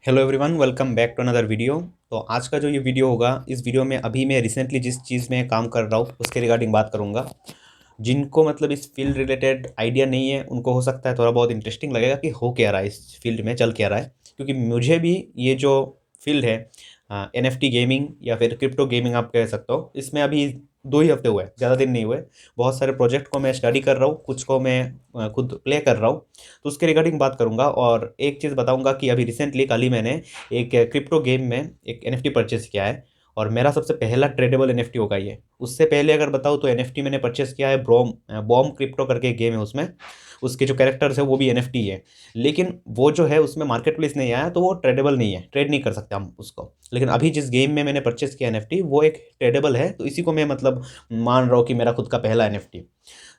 Hello everyone, welcome back to another video. तो आज का जो ये वीडियो होगा, इस वीडियो में अभी मैं रिसेंटली जिस चीज़ में काम कर रहा हूँ उसके रिगार्डिंग बात करूँगा। जिनको मतलब इस फील्ड रिलेटेड आइडिया नहीं है उनको हो सकता है थोड़ा बहुत इंटरेस्टिंग लगेगा कि हो क्या रहा है इस फील्ड में, चल क्या रहा है। क्योंकि मुझे भी ये जो फील्ड है, एनएफटी गेमिंग या फिर क्रिप्टो गेमिंग आप कह सकते हो, इसमें अभी 2 ही हफ्ते हुए हैं, ज़्यादा दिन नहीं हुए। बहुत सारे प्रोजेक्ट को मैं स्टडी कर रहा हूँ, कुछ को मैं खुद प्ले कर रहा हूँ। तो उसके रिगार्डिंग बात करूंगा और एक चीज़ बताऊंगा कि अभी रिसेंटली कल ही मैंने एक क्रिप्टो गेम में एक एनएफटी परचेस किया है। और मेरा सबसे पहला ट्रेडेबल एनएफटी होगा ये। उससे पहले अगर बताऊँ तो एनएफटी मैंने परचेस किया है बॉम क्रिप्टो करके गेम है उसमें। उसके जो कैरेक्टर्स है वो भी एनएफटी है। लेकिन वो जो है उसमें मार्केट प्लेस नहीं आया, तो वो ट्रेडेबल नहीं है, ट्रेड नहीं कर सकते हम उसको। लेकिन अभी जिस गेम में मैंने परचेस किया एनएफटी वो एक ट्रेडेबल है, तो इसी को मैं मतलब मान रहा हूँ कि मेरा खुद का पहला एनएफटी।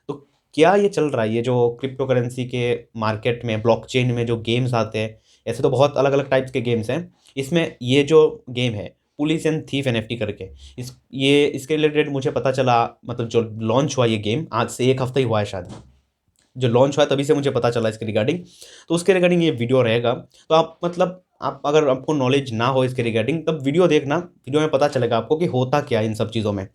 तो क्या ये चल रहा है, ये जो क्रिप्टो करेंसी के मार्केट में, ब्लॉकचेन में जो गेम्स आते हैं, ऐसे तो बहुत अलग अलग टाइप्स के गेम्स हैं। इसमें ये जो गेम है पुलिस एंड थीफ एनएफटी करके, इसके रिलेटेड मुझे पता चला, मतलब जो लॉन्च हुआ ये गेम आज से 1 हफ्ता ही हुआ है शायद। जो लॉन्च हुआ है तभी से मुझे पता चला इसके रिगार्डिंग। तो उसके रिगार्डिंग ये वीडियो रहेगा। तो आप मतलब आप अगर आपको नॉलेज ना हो इसके रिगार्डिंग, तब वीडियो देखना, वीडियो में पता चलेगा आपको कि होता क्या है इन सब चीज़ों में।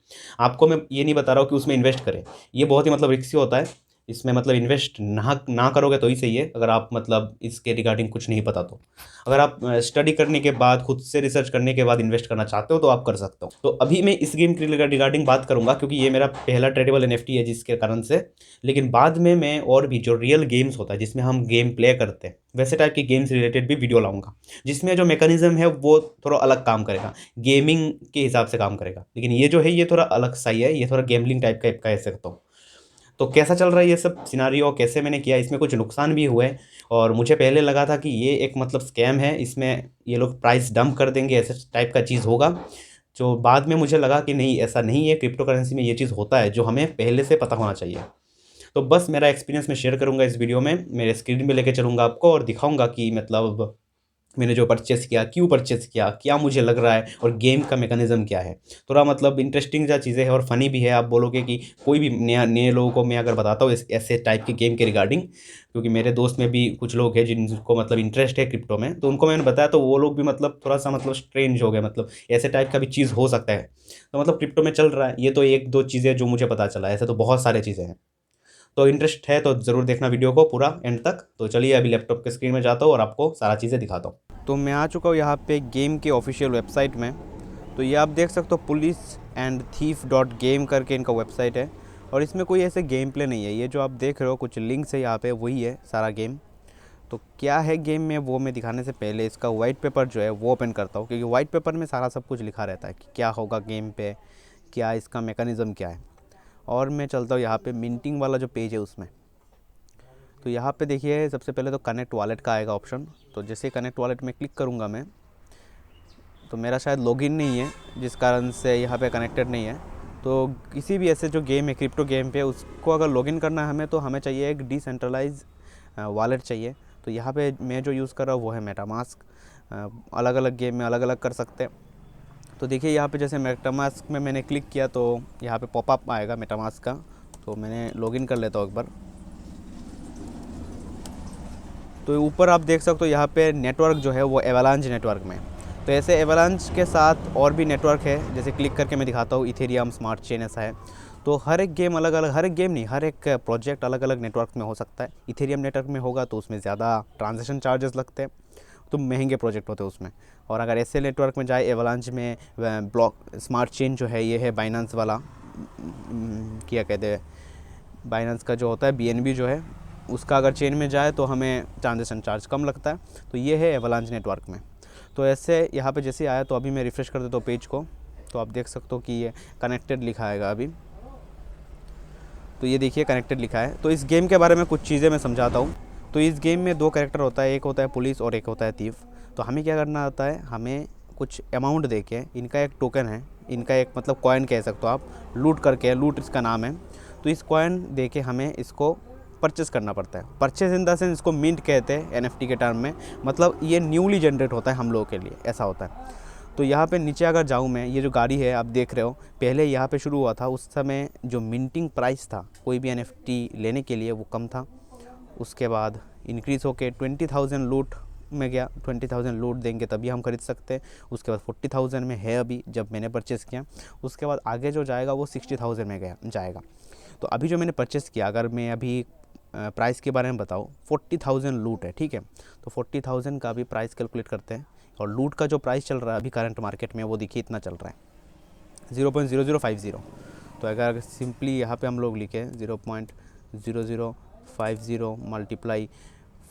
आपको मैं ये नहीं बता रहा हूँ कि उसमें इन्वेस्ट करें, ये बहुत ही मतलब रिस्की होता है। इसमें मतलब इन्वेस्ट ना ना करोगे तो ही सही है, अगर आप मतलब इसके रिगार्डिंग कुछ नहीं पता तो। अगर आप स्टडी करने के बाद, खुद से रिसर्च करने के बाद इन्वेस्ट करना चाहते हो तो आप कर सकते हो। तो अभी मैं इस गेम के रिगार्डिंग बात करूंगा क्योंकि ये मेरा पहला ट्रेडेबल एनएफटी है जिसके कारण से। लेकिन बाद में मैं और भी जो रियल गेम्स होता है जिसमें हम गेम प्ले करते हैं, वैसे टाइप के गेम्स रिलेटेड भी वीडियो लाऊंगा, जिसमें जो मैकेनिज्म है वो थोड़ा अलग काम करेगा, गेमिंग के हिसाब से काम करेगा। लेकिन ये जो है ये थोड़ा अलग सा ही है, ये थोड़ा गेमलिंग टाइप का कह सकता हूँ। तो कैसा चल रहा है ये सब सिनारियो, कैसे मैंने किया, इसमें कुछ नुकसान भी हुए। और मुझे पहले लगा था कि ये एक मतलब स्कैम है, इसमें ये लोग प्राइस डंप कर देंगे, ऐसे टाइप का चीज़ होगा। जो बाद में मुझे लगा कि नहीं, ऐसा नहीं है, क्रिप्टो करेंसी में ये चीज़ होता है जो हमें पहले से पता होना चाहिए। तो बस मेरा एक्सपीरियंस मैं शेयर करूँगा इस वीडियो में, मेरे स्क्रीन पे लेके चलूँगा आपको और दिखाऊँगा कि मतलब मैंने जो परचेस किया, क्यों परचेस किया, क्या मुझे लग रहा है, और गेम का मैकेनिज्म क्या है। थोड़ा मतलब इंटरेस्टिंग सा चीज़ें हैं और फ़नी भी है। आप बोलोगे कि कोई भी नया नए लोगों को मैं अगर बताता हूँ इस ऐसे टाइप के गेम के रिगार्डिंग, क्योंकि मेरे दोस्त में भी कुछ लोग हैं जिनको मतलब इंटरेस्ट है क्रिप्टो में, तो उनको मैंने बताया तो वो लोग भी मतलब थोड़ा सा मतलब स्ट्रेंज हो गए, मतलब ऐसे टाइप का भी चीज़ हो सकता है। तो मतलब क्रिप्टो में चल रहा है, ये तो एक दो चीज़ें जो मुझे पता चला, ऐसे तो बहुत सारी चीज़ें हैं। तो इंटरेस्ट है तो ज़रूर देखना वीडियो को पूरा एंड तक। तो चलिए अभी लैपटॉप के स्क्रीन में जाता हूँ और आपको सारा चीज़ें दिखाता हूँ। तो मैं आ चुका हूँ यहाँ पे गेम के ऑफिशियल वेबसाइट में। तो ये आप देख सकते हो, police and thief dot game करके इनका वेबसाइट है। और इसमें कोई ऐसे गेम प्ले नहीं है, ये जो आप देख रहे हो कुछ लिंक्स है यहाँ पे, वही है सारा गेम। तो क्या है गेम में वो मैं दिखाने से पहले इसका वाइट पेपर जो है वो ओपन करता हूँ, क्योंकि वाइट पेपर में सारा सब कुछ लिखा रहता है कि क्या होगा गेम पे, क्या इसका मैकेनिज़्म क्या है। और मैं चलता हूँ यहाँ पे मिंटिंग वाला जो पेज है उसमें। तो यहाँ पे देखिए सबसे पहले तो कनेक्ट वॉलेट का आएगा ऑप्शन। तो जैसे कनेक्ट वॉलेट में क्लिक करूँगा मैं, तो मेरा शायद लॉगिन नहीं है जिस कारण से यहाँ पे कनेक्टेड नहीं है। तो किसी भी ऐसे जो गेम है क्रिप्टो गेम पे, उसको अगर लॉगिन करना है हमें, तो हमें चाहिए एक डिसेंट्रलाइज वॉलेट चाहिए। तो यहाँ पे मैं जो यूज़ कर रहा हूँ वो है मेटामास्क। अलग अलग गेम में अलग अलग कर सकते हैं। तो देखिए यहाँ पे जैसे मेटामास्क में मैंने क्लिक किया तो यहाँ पे पॉपअप आएगा मेटामास्क का। तो मैंने लॉगिन कर लेता हूँ एक बार। तो ऊपर आप देख सकते हो यहाँ पे नेटवर्क जो है वो एवलांच नेटवर्क में। तो ऐसे एवलांच के साथ और भी नेटवर्क है, जैसे क्लिक करके मैं दिखाता हूँ, इथेरियम, स्मार्ट चेन, ऐसा है। तो हर एक गेम अलग अलग, हर एक गेम नहीं, हर एक प्रोजेक्ट अलग अलग नेटवर्क में हो सकता है। इथेरियम नेटवर्क में होगा तो उसमें ज़्यादा ट्रांजेक्शन चार्जेस लगते हैं, तो महंगे प्रोजेक्ट होते हैं उसमें। और अगर ऐसे नेटवर्क में जाए एवलांच में, ब्लॉक स्मार्ट चेन जो है ये है बाइनेंस वाला, क्या कहते हैं, बाइनेंस का जो होता है बीएनबी जो है, उसका अगर चेन में जाए तो हमें ट्रांजेक्शन चार्ज कम लगता है। तो ये है एवलांच नेटवर्क में। तो ऐसे यहाँ पे जैसे आया, तो अभी मैं रिफ़्रेश कर देता हूँ पेज को, तो आप देख सकते हो कि ये कनेक्टेड लिखा आएगा अभी। तो ये देखिए कनेक्टेड लिखा है। तो इस गेम के बारे में कुछ चीज़ें मैं समझाता हूँ। तो इस गेम में 2 कैरेक्टर होता है, एक होता है पुलिस और एक होता है थीफ। तो हमें क्या करना होता है, हमें कुछ अमाउंट दे के, इनका एक टोकन है, इनका एक मतलब कॉइन कह सकते हो आप, लूट करके, लूट इसका नाम है। तो इस कॉइन दे के हमें इसको परचेस करना पड़ता है। परचेस इन द सेंस इसको मिंट कहते हैं एनएफटी के टर्म में, मतलब ये न्यूली जनरेट होता है हम लोगों के लिए, ऐसा होता है। तो यहाँ पे नीचे अगर जाऊँ मैं, ये जो गाड़ी है आप देख रहे हो, पहले यहाँ पे शुरू हुआ था, उस समय जो मिंटिंग प्राइस था कोई भी एनएफटी लेने के लिए वो कम था। उसके बाद इंक्रीज़ होके 20,000 लूट में गया 20,000 लूट देंगे तभी हम खरीद सकते हैं। उसके बाद 40,000 में है अभी जब मैंने परचेज़ किया। उसके बाद आगे जो जाएगा वो 60,000 में जाएगा। तो अभी जो मैंने परचेज़ किया, अगर मैं अभी प्राइस के बारे में बताऊँ, 40,000 लूट है, ठीक है। तो 40,000 का भी प्राइस कैलकुलेट करते हैं, और लूट का जो प्राइस चल रहा है अभी करंट मार्केट में वो देखिए इतना चल रहा है 0.0050। तो अगर सिंपली यहाँ पे हम लोग लिखें 0.0050 मल्टीप्लाई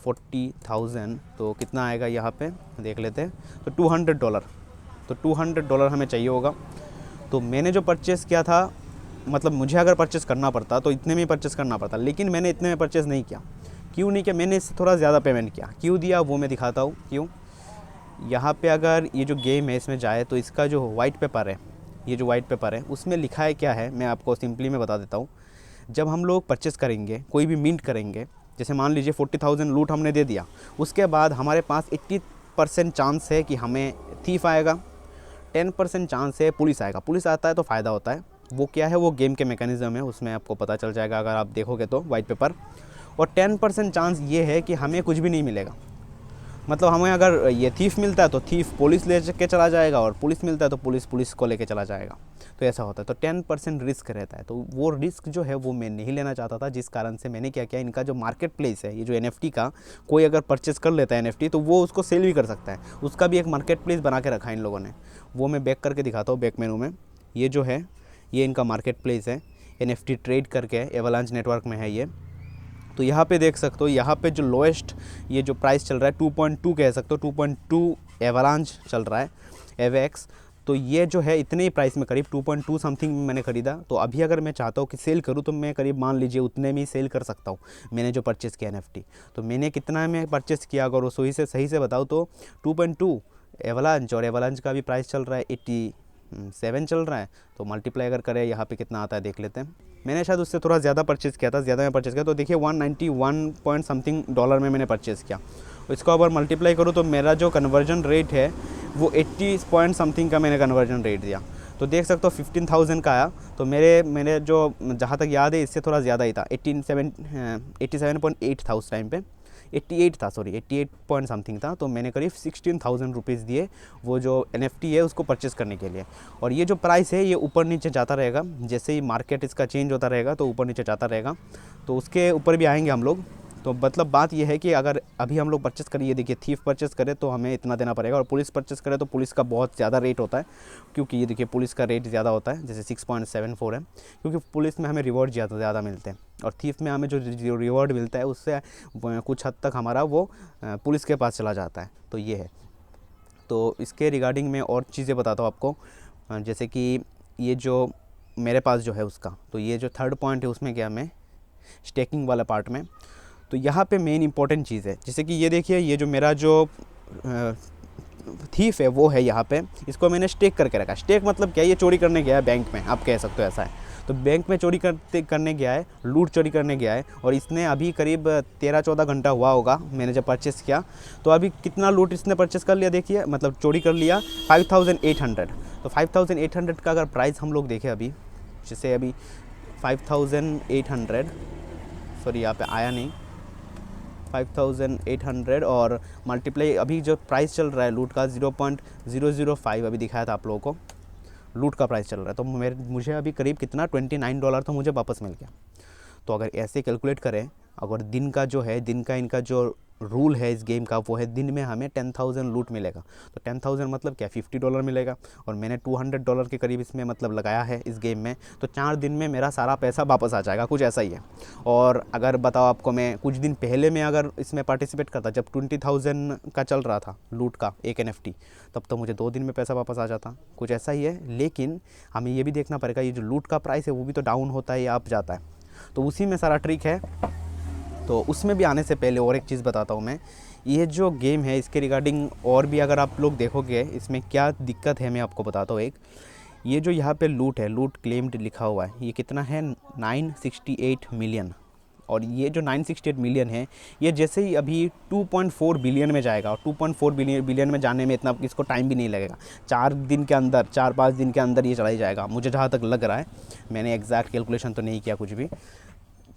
40,000 तो कितना आएगा यहाँ पे देख लेते हैं। तो $200, तो $200 हमें चाहिए होगा। तो मैंने जो परचेज़ किया था, मतलब मुझे अगर परचेज़ करना पड़ता तो इतने में परचेज़ करना पड़ता, लेकिन मैंने इतने में परचेज़ नहीं किया। क्यों नहीं किया? मैंने इससे थोड़ा ज़्यादा पेमेंट किया। क्यों दिया वो मैं दिखाता हूँ क्यों। यहाँ पे अगर ये जो गेम है इसमें जाए तो इसका जो वाइट पेपर है, ये जो वाइट पेपर है उसमें लिखा है क्या है, मैं आपको सिंपली में बता देता हूँ। जब हम लोग परचेज़ करेंगे, कोई भी मिंट करेंगे, जैसे मान लीजिए 40,000 लूट हमने दे दिया, उसके बाद हमारे पास 80% चांस है कि हमें थीफ आएगा, 10% चांस है पुलिस आएगा। पुलिस आता है तो फ़ायदा होता है। वो क्या है, वो गेम के मैकेनिज़्म है, उसमें आपको पता चल जाएगा अगर आप देखोगे तो वाइट पेपर। और 10% चांस ये है कि हमें कुछ भी नहीं मिलेगा। मतलब हमें अगर ये थीफ मिलता है तो थीफ पुलिस ले के चला जाएगा, और पुलिस मिलता है तो पुलिस को लेके चला जाएगा। तो ऐसा होता है। तो 10% रिस्क रहता है। तो वो रिस्क जो है वो मैं नहीं लेना चाहता था, जिस कारण से मैंने क्या किया, इनका जो मार्केट प्लेस है, ये जो NFT का कोई अगर परचेज़ कर लेता है NFT तो वो उसको सेल भी कर सकता है। उसका भी एक मार्केट प्लेस बना के रखा है इन लोगों ने। वो मैं बैक करके दिखाता हूँ, बैक मेनू में। ये जो है ये इनका मार्केट प्लेस है, NFT ट्रेड करके एवलांच नेटवर्क में है ये। तो यहाँ पे देख सकते हो, यहाँ पे जो लोएस्ट ये जो प्राइस चल रहा है 2.2 कह सकते हो, 2.2 एवलांच चल रहा है एवेक्स। तो ये जो है इतने ही प्राइस में करीब 2.2 समथिंग में मैंने ख़रीदा। तो अभी अगर मैं चाहता हूँ कि सेल करूँ तो मैं करीब मान लीजिए उतने में ही सेल कर सकता हूँ। मैंने जो परचेज़ किया NFT, तो मैंने कितना में परचेज़ किया अगर वो सही से बताऊँ तो 2.2 एवलांच, और एवलांच का भी प्राइस चल रहा है 87 चल रहा है। तो मल्टीप्लाई अगर करें यहाँ पे कितना आता है देख लेते हैं। मैंने शायद उससे थोड़ा ज़्यादा परचेज़ किया था, ज़्यादा में परचेज़ किया। तो देखिए 191 पॉइंट समथिंग डॉलर में मैंने परचेज़ किया। इसको अगर मल्टीप्लाई करूँ तो मेरा जो कन्वर्जन रेट है वो 80 पॉइंट समथिंग का मैंने कन्वर्जन रेट दिया। तो देख सकते हो 15,000 का आया। तो मेरे जो जहाँ तक याद है इससे थोड़ा ज़्यादा ही था, 87.8 था उस टाइम पे, 88 था, सॉरी 88 पॉइंट समथिंग था। तो मैंने करीब 16,000 रुपीज़ दिए वो जो NFT है उसको परचेज़ करने के लिए। और ये जो प्राइस है ये ऊपर नीचे जाता रहेगा, जैसे ही मार्केट इसका चेंज होता रहेगा तो ऊपर नीचे जाता रहेगा। तो उसके ऊपर भी आएंगे हम लोग। तो मतलब बात ये है कि अगर अभी हम लोग परचेज़ करें, ये देखिए थीफ परचेज़ करें तो हमें इतना देना पड़ेगा, और पुलिस परचेज़ करें तो पुलिस का बहुत ज़्यादा रेट होता है, क्योंकि ये देखिए पुलिस का रेट ज़्यादा होता है, जैसे 6.74 है, क्योंकि पुलिस में हमें रिवॉर्ड ज़्यादा मिलते हैं, और थीफ में हमें जो रिवॉर्ड मिलता है उससे कुछ हद तक हमारा वो पुलिस के पास चला जाता है। तो ये है। तो इसके रिगार्डिंग मैं और चीज़ें बताता हूँ आपको, जैसे कि ये जो मेरे पास जो है उसका, तो ये जो थर्ड पॉइंट है उसमें गया मैं स्टेकिंग वाला पार्ट में। तो यहाँ पे मेन इंपॉर्टेंट चीज़ है, जैसे कि ये देखिए ये जो मेरा जो थीफ है वो है यहाँ पे, इसको मैंने स्टेक करके रखा। स्टेक मतलब क्या, ये चोरी करने गया है बैंक में, आप कह सकते हो ऐसा है। तो बैंक में चोरी करने गया है, लूट चोरी करने गया है, और इसने अभी करीब 13-14 घंटा हुआ होगा मैंने जब परचेज़ किया। तो अभी कितना लूट इसने परचेज़ कर लिया देखिए, मतलब चोरी कर लिया 5,800। तो 5,800 का अगर प्राइस हम लोग देखें अभी, जैसे अभी 5,800, सॉरी यहाँ पे आया नहीं, 5,800 और मल्टीप्लाई अभी जो प्राइस चल रहा है लूट का 0.005 अभी दिखाया था आप लोगों को, लूट का प्राइस चल रहा है। तो मुझे अभी करीब कितना $29 तो मुझे वापस मिल गया। तो अगर ऐसे कैलकुलेट करें, अगर दिन का जो है, दिन का इनका जो रूल है इस गेम का वो है दिन में हमें 10,000 लूट मिलेगा। तो 10,000 मतलब क्या, $50 मिलेगा, और मैंने $200 के करीब इसमें मतलब लगाया है इस गेम में। तो 4 दिन में मेरा सारा पैसा वापस आ जाएगा, कुछ ऐसा ही है। और अगर बताओ आपको, मैं कुछ दिन पहले मैं अगर इसमें पार्टिसिपेट करता, जब 20,000 का चल रहा था लूट का एक NFT, तब तो मुझे 2 दिन में पैसा वापस आ जाता, कुछ ऐसा ही है। लेकिन हमें ये भी देखना पड़ेगा, ये जो लूट का प्राइस है वो भी तो डाउन होता है या अप जाता है, तो उसी में सारा ट्रिक है। तो उसमें भी आने से पहले और एक चीज़ बताता हूँ मैं, ये जो गेम है इसके रिगार्डिंग और भी अगर आप लोग देखोगे इसमें क्या दिक्कत है मैं आपको बताता हूँ। एक ये जो यहाँ पे लूट है, लूट क्लेम्ड लिखा हुआ है, ये कितना है 968 मिलियन, और ये जो 968 मिलियन है ये जैसे ही अभी 2.4 बिलियन में जाएगा, और 2.4 बिलियन में जाने में इतना इसको टाइम भी नहीं लगेगा, 4 दिन के अंदर, 4-5 दिन के अंदर ये चला ही जाएगा, मुझे जहाँ तक लग रहा है। मैंने एग्जैक्ट कैलकुलेशन तो नहीं किया कुछ भी।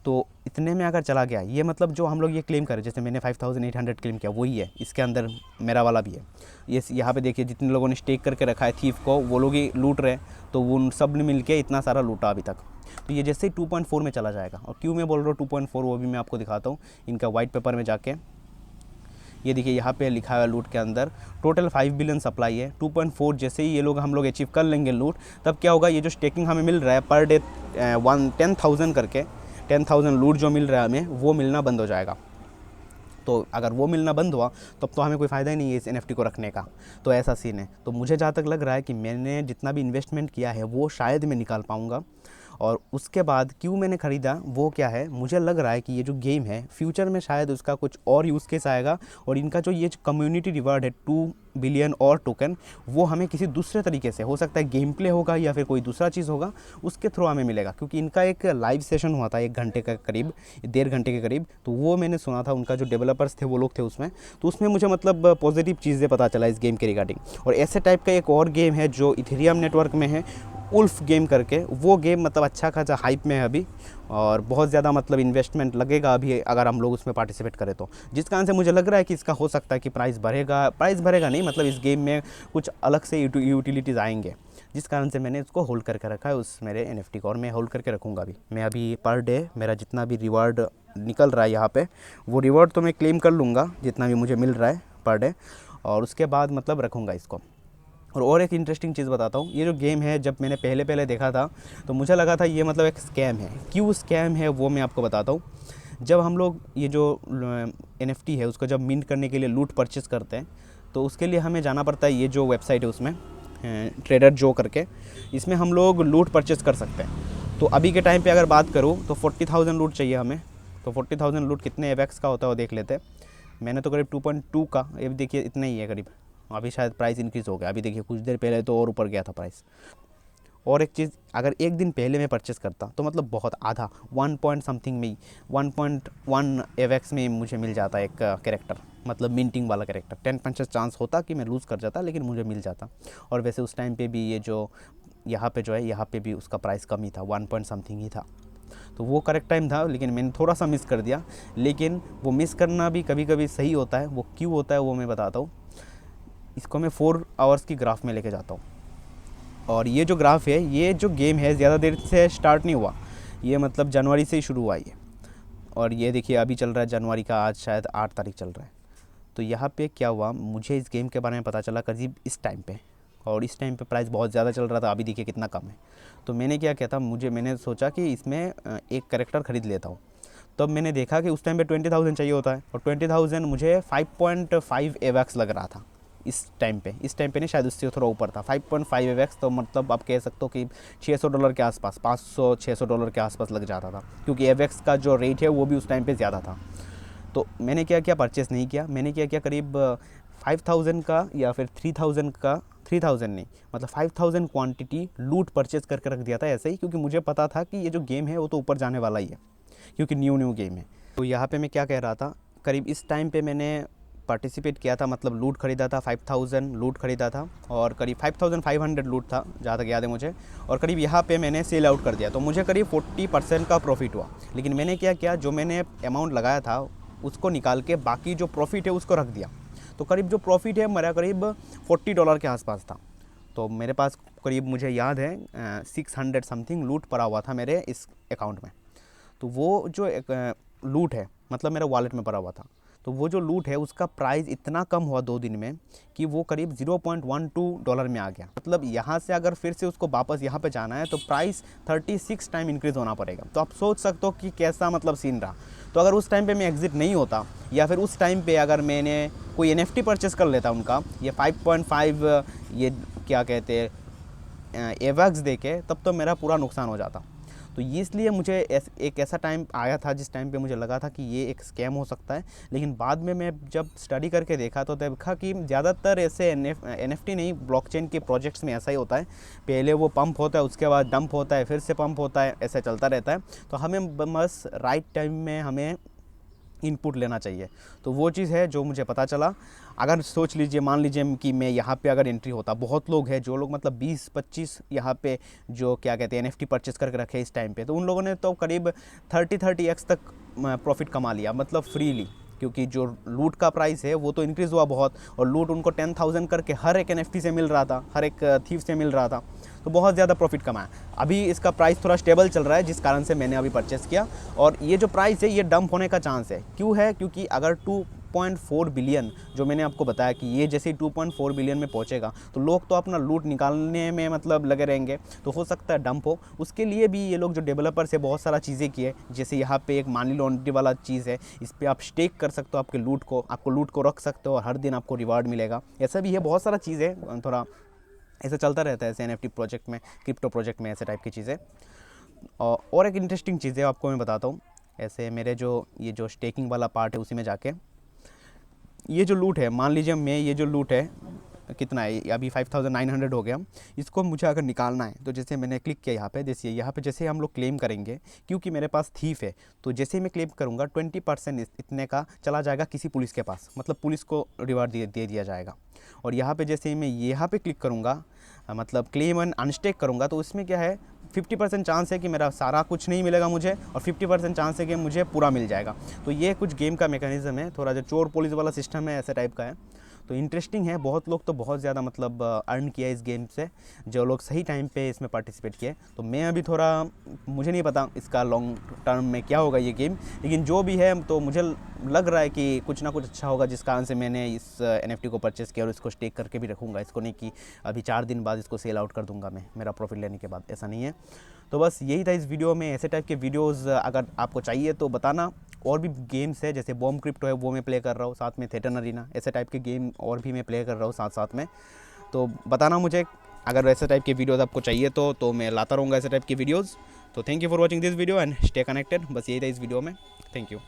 तो इतने में अगर चला गया, ये मतलब जो हम लोग ये क्लेम करें, जैसे मैंने 5800 क्लेम किया वही है, इसके अंदर मेरा वाला भी है। ये यहाँ पे देखिए जितने लोगों ने स्टेक करके रखा है थीफ को, वो लोग ही लूट रहे, तो वो उन सब ने मिल के इतना सारा लूटा अभी तक। तो ये जैसे ही 2.4 में चला जाएगा, और क्यों मैं बोल रहा हूँ 2.4, वो भी मैं आपको दिखाता हूँ इनका वाइट पेपर में जाके। ये देखिए यहाँ पे लिखा हुआ है लूट के अंदर टोटल 5 बिलियन सप्लाई है। 2.4 जैसे ही ये लोग हम लोग अचीव कर लेंगे लूट, तब क्या होगा, ये जो स्टेकिंग हमें मिल रहा है पर डे 10,000 करके, 10,000 लूट जो मिल रहा है हमें, वो मिलना बंद हो जाएगा। तो अगर वो मिलना बंद हुआ तब तो हमें कोई फ़ायदा ही नहीं है इस NFT को रखने का। तो ऐसा सीन है। तो मुझे जहाँ तक लग रहा है कि मैंने जितना भी इन्वेस्टमेंट किया है वो शायद मैं निकाल पाऊँगा। और उसके बाद क्यों मैंने ख़रीदा वो क्या है, मुझे लग रहा है कि ये जो गेम है फ्यूचर में शायद उसका कुछ और यूज़ केस आएगा, और इनका जो ये कम्युनिटी रिवार्ड है 2 बिलियन और टोकन, वो हमें किसी दूसरे तरीके से, हो सकता है गेम प्ले होगा या फिर कोई दूसरा चीज़ होगा, उसके थ्रू हमें मिलेगा। क्योंकि इनका एक लाइव सेशन हुआ था 1 घंटे का करीब, 1.5 घंटे के करीब, तो वो मैंने सुना था, उनका जो डेवलपर्स थे वो लोग थे उसमें, तो उसमें मुझे मतलब पॉजिटिव चीज़ें पता चला इस गेम के रिगार्डिंग। और ऐसे टाइप का एक और गेम है जो इथेरियम नेटवर्क में है, उल्फ गेम करके, वो गेम मतलब अच्छा खासा हाइप में है अभी, और बहुत ज़्यादा मतलब इन्वेस्टमेंट लगेगा अभी अगर हम लोग उसमें पार्टिसिपेट करें तो, जिस कारण से मुझे लग रहा है कि इसका हो सकता है कि प्राइस भरेगा नहीं, मतलब इस गेम में कुछ अलग से यूटिलिटीज़ आएंगे, जिस कारण से मैंने इसको होल्ड करके रखा है उस मेरे NFT को, और मैं होल्ड करके रखूँगा भी। मैं अभी पर डे मेरा जितना भी रिवार्ड निकल रहा है यहाँ पे, वो रिवार्ड तो मैं क्लेम कर लूँगा जितना भी मुझे मिल रहा है पर डे, और उसके बाद मतलब रखूँगा इसको। और एक इंटरेस्टिंग चीज़ बताता हूँ, ये जो गेम है जब मैंने पहले देखा था तो मुझे लगा था ये मतलब एक स्कैम है। क्यों स्कैम है वो मैं आपको बताता हूँ। जब हम लोग ये जो NFT है उसको जब मिंट करने के लिए लूट परचेस करते हैं, तो उसके लिए हमें जाना पड़ता है, ये जो वेबसाइट है उसमें ट्रेडर जो करके, इसमें हम लोग लूट परचेस कर सकते हैं। तो अभी के टाइम पे अगर बात करूँ तो 40,000 लूट चाहिए हमें। तो 40,000 लूट कितने AVAX का होता है वो देख लेते हैं। मैंने तो करीब 2.2 का, ये देखिए इतना ही है करीब। अभी शायद प्राइस इंक्रीज़ हो गया, अभी देखिए कुछ देर पहले तो और ऊपर गया था प्राइस। और एक चीज़, अगर एक दिन पहले मैं परचेस करता तो मतलब बहुत आधा 1 पॉइंट समथिंग में ही 1.1 AVAX में मुझे मिल जाता एक कैरेक्टर, मतलब मिंटिंग वाला कैरेक्टर। 10% चांस होता कि मैं लूज़ कर जाता, लेकिन मुझे मिल जाता। और वैसे उस टाइम पे भी ये जो यहाँ पे जो है, यहाँ पे भी उसका प्राइस कम ही था, 1 पॉइंट समथिंग ही था। तो वो करेक्ट टाइम था, लेकिन मैंने थोड़ा सा मिस कर दिया। लेकिन वो मिस करना भी कभी कभी सही होता है। वो क्यों होता है वो मैं बताता हूँ। इसको मैं 4 आवर्स की ग्राफ में लेके जाता हूँ, और ये जो ग्राफ है, ये जो गेम है ज़्यादा देर से स्टार्ट नहीं हुआ, ये मतलब जनवरी से ही शुरू हुआ ये। और ये देखिए अभी चल रहा है जनवरी का, आज शायद 8 तारीख चल रहा है। तो यहाँ पे क्या हुआ, मुझे इस गेम के बारे में पता चला करीब इस टाइम पे, और इस टाइम पे प्राइस बहुत ज़्यादा चल रहा था, अभी देखिए कितना कम है। तो मैंने क्या किया था, मैंने सोचा कि इसमें एक कैरेक्टर ख़रीद लेता हूँ। तब मैंने देखा कि उस टाइम पे 20,000 चाहिए होता है, और 20,000 मुझे 5.5 AVAX लग रहा था इस टाइम पे नहीं, शायद उससे थोड़ा ऊपर था 5.5 AVAX। तो मतलब आप कह सकते हो कि $600 के आसपास, $500-600 के आसपास लग जाता था, क्योंकि AVAX का जो रेट है वो भी उस टाइम पे ज़्यादा था। तो मैंने क्या किया, परचेस नहीं किया। मैंने क्या किया, करीब 5,000 का या फिर 3,000 का, 3,000 नहीं मतलब 5,000 क्वांटिटी लूट परचेस करके रख दिया था ऐसे ही, क्योंकि मुझे पता था कि ये जो गेम है वो तो ऊपर जाने वाला ही है, क्योंकि न्यू गेम है। तो यहाँ पे मैं क्या कह रहा था, करीब इस टाइम पे मैंने पार्टिसिपेट किया था, मतलब लूट ख़रीदा था, 5,000 लूट ख़रीदा था, और करीब 5,500 लूट था जहाँ तक याद है मुझे। और करीब यहाँ पे मैंने सेल आउट कर दिया, तो मुझे करीब 40% का प्रॉफिट हुआ। लेकिन मैंने क्या किया, जो मैंने अमाउंट लगाया था उसको निकाल के बाकी जो प्रॉफिट है उसको रख दिया। तो करीब जो प्रॉफिट है मेरा करीब $40 के आसपास था। तो मेरे पास करीब, मुझे याद है 600 समथिंग लूट पड़ा हुआ था मेरे इस अकाउंट में। तो वो जो लूट है, मतलब मेरे वॉलेट में पड़ा हुआ था, तो वो जो लूट है उसका प्राइस इतना कम हुआ 2 दिन में कि वो करीब $0.12 में आ गया। मतलब यहाँ से अगर फिर से उसको वापस यहाँ पे जाना है तो प्राइस 36 टाइम इंक्रीज़ होना पड़ेगा। तो आप सोच सकते हो कि कैसा मतलब सीन रहा। तो अगर उस टाइम पे मैं एग्ज़िट नहीं होता, या फिर उस टाइम पे अगर मैंने कोई NFT परचेस कर लेता उनका, ये 5.5 ये क्या कहते हैं AVAX दे के, तब तो मेरा पूरा नुकसान हो जाता। तो इसलिए मुझे एक ऐसा टाइम आया था जिस टाइम पे मुझे लगा था कि ये एक स्कैम हो सकता है। लेकिन बाद में मैं जब स्टडी करके देखा तो देखा कि ज़्यादातर ऐसे NFT नहीं, ब्लॉकचेन के प्रोजेक्ट्स में ऐसा ही होता है। पहले वो पंप होता है, उसके बाद डंप होता है, फिर से पंप होता है, ऐसा चलता रहता है। तो हमें बस राइट टाइम में हमें इनपुट लेना चाहिए। तो वो चीज़ है जो मुझे पता चला। अगर सोच लीजिए, मान लीजिए कि मैं यहाँ पे अगर एंट्री होता, बहुत लोग हैं जो लोग मतलब 20-25 यहाँ पे जो क्या कहते हैं NFT परचेस करके रखे इस टाइम पे, तो उन लोगों ने तो करीब 30x तक प्रॉफिट कमा लिया, मतलब फ्रीली, क्योंकि जो लूट का प्राइस है वो तो इंक्रीज़ हुआ बहुत, और लूट उनको 10,000 करके हर एक NFT से मिल रहा था, हर एक थीव से मिल रहा था, तो बहुत ज़्यादा प्रॉफिट कमाया। अभी इसका प्राइस थोड़ा स्टेबल चल रहा है, जिस कारण से मैंने अभी परचेस किया। और ये जो प्राइस है ये डंप होने का चांस है। क्यों है? क्योंकि अगर 2.4 बिलियन जो मैंने आपको बताया कि ये जैसे ही 2.4 बिलियन में पहुंचेगा तो लोग तो अपना लूट निकालने में मतलब लगे रहेंगे, तो हो सकता है डंप हो। उसके लिए भी ये लोग जो डेवलपर्स है बहुत सारा चीज़ें किए, जैसे यहाँ पे एक मनी लॉन्ड्री वाला चीज़ है, इस पर आप स्टेक कर सकते हो आपके लूट को, आपको लूट को रख सकते हो और हर दिन आपको रिवार्ड मिलेगा। ऐसा भी है, बहुत सारा चीज़ें, थोड़ा ऐसा चलता रहता है ऐसे NFT प्रोजेक्ट में, क्रिप्टो प्रोजेक्ट में, ऐसे टाइप की चीज़ें। और एक इंटरेस्टिंग चीज़ है आपको मैं बताता हूँ। ऐसे मेरे ये जो स्टेकिंग वाला पार्ट है उसी में जाके ये जो लूट है, मान लीजिए मैं ये जो लूट है कितना है अभी 5,900 हो गया, इसको मुझे अगर निकालना है तो जैसे मैंने क्लिक किया यहाँ पे, देखिए यहाँ पे जैसे हम लोग क्लेम करेंगे, क्योंकि मेरे पास थीफ है, तो जैसे ही मैं क्लेम करूँगा 20% इतने का चला जाएगा किसी पुलिस के पास, मतलब पुलिस को रिवार्ड दे दिया जाएगा। और यहाँ पे जैसे ही मैं यहाँ पे क्लिक करूँगा, मतलब क्लेम एंड अनस्टेक करूँगा, तो उसमें क्या है 50% चांस है कि मेरा सारा कुछ नहीं मिलेगा मुझे, और 50% चांस है कि मुझे पूरा मिल जाएगा। तो ये कुछ गेम का मैकेनिज़्म है, थोड़ा जो चोर पुलिस वाला सिस्टम है ऐसे टाइप का है। तो इंटरेस्टिंग है, बहुत लोग तो बहुत ज़्यादा मतलब अर्न किया इस गेम से, जो लोग सही टाइम पे इसमें पार्टिसिपेट किए। तो मैं अभी थोड़ा, मुझे नहीं पता इसका लॉन्ग टर्म में क्या होगा ये गेम, लेकिन जो भी है तो मुझे लग रहा है कि कुछ ना कुछ अच्छा होगा, जिस कारण से मैंने इस NFT को परचेस किया और इसको स्टेक करके भी रखूँगा। इसको नहीं कि अभी 4 दिन बाद इसको सेल आउट कर दूँगा मैं मेरा प्रॉफिट लेने के बाद, ऐसा नहीं है। तो बस यही था इस वीडियो में। ऐसे टाइप के वीडियोज़ अगर आपको चाहिए तो बताना। और भी गेम्स है, जैसे बॉम्ब क्रिप्टो है वो मैं प्ले कर रहा हूँ, साथ में थेटन अरीना, ऐसे टाइप के गेम और भी मैं प्ले कर रहा हूँ साथ साथ में। तो बताना मुझे, अगर ऐसे टाइप के वीडियोज़ आपको चाहिए तो मैं लाता रहूँगा ऐसे टाइप की वीडियोज़। तो thank you for watching this video and stay connected. बस यही था इस वीडियो में। Thank you.